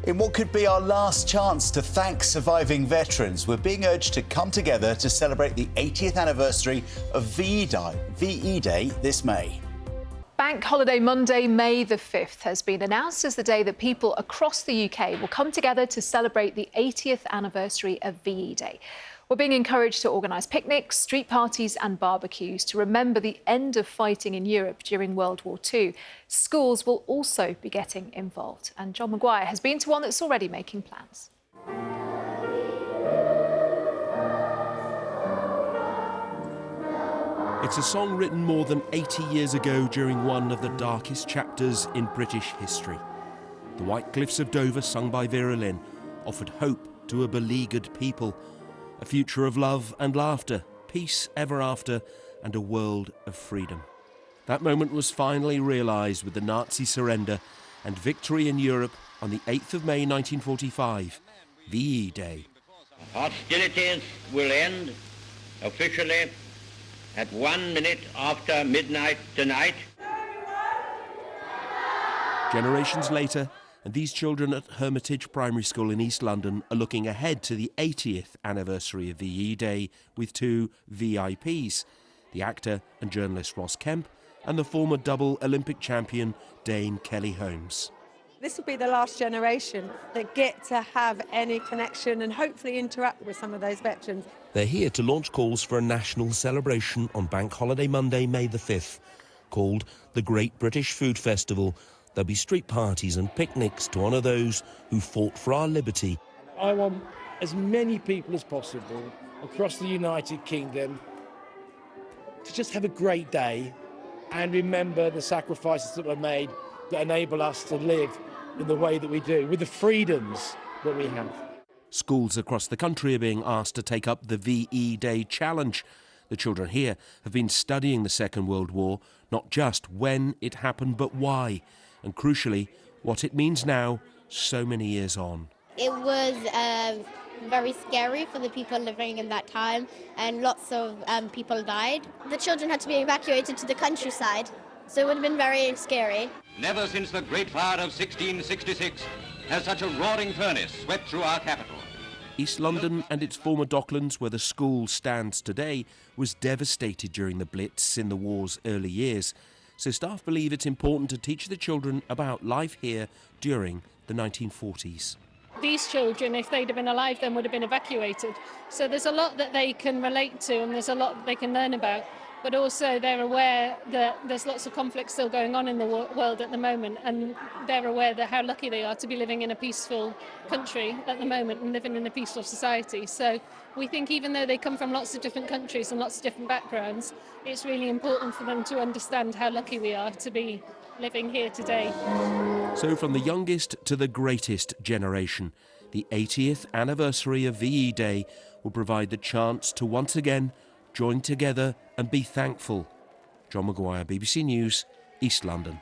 In what could be our last chance to thank surviving veterans, we're being urged to come together to celebrate the 80th anniversary of VE Day this May. Bank holiday Monday, May the 5th, has been announced as the day that people across the UK will come together to celebrate the 80th anniversary of VE Day. We're being encouraged to organise picnics, street parties and barbecues to remember the end of fighting in Europe during World War II. Schools will also be getting involved, and John Maguire has been to one that's already making plans. It's a song written more than 80 years ago during one of the darkest chapters in British history. The White Cliffs of Dover, sung by Vera Lynn, offered hope to a beleaguered people. A future of love and laughter, peace ever after, and a world of freedom. That moment was finally realised with the Nazi surrender and victory in Europe on the 8th of May 1945, VE Day. Hostilities will end officially at 1 minute after midnight tonight. Generations later, and these children at Hermitage Primary School in East London are looking ahead to the 80th anniversary of VE Day with two VIPs, the actor and journalist Ross Kemp and the former double Olympic champion Dame Kelly Holmes. This will be the last generation that get to have any connection and hopefully interact with some of those veterans. They're here to launch calls for a national celebration on Bank Holiday Monday, May the 5th, called the Great British Food Festival. There'll be street parties and picnics to honour those who fought for our liberty. I want as many people as possible across the United Kingdom to just have a great day and remember the sacrifices that were made that enable us to live in the way that we do, with the freedoms that we have. Schools across the country are being asked to take up the VE Day challenge. The children here have been studying the Second World War, not just when it happened, but why, and crucially, what it means now, so many years on. It was very scary for the people living in that time, and lots of people died. The children had to be evacuated to the countryside, so it would have been very scary. Never since the Great Fire of 1666 has such a roaring furnace swept through our capital. East London and its former Docklands, where the school stands today, was devastated during the Blitz in the war's early years. So staff believe it's important to teach the children about life here during the 1940s. These children, if they'd have been alive then, would have been evacuated. So there's a lot that they can relate to and there's a lot that they can learn about. But also they're aware that there's lots of conflict still going on in the world at the moment, and they're aware that how lucky they are to be living in a peaceful country at the moment and living in a peaceful society. So we think even though they come from lots of different countries and lots of different backgrounds, it's really important for them to understand how lucky we are to be living here today. So from the youngest to the greatest generation, the 80th anniversary of VE Day will provide the chance to once again join together and be thankful. John Maguire, BBC News, East London.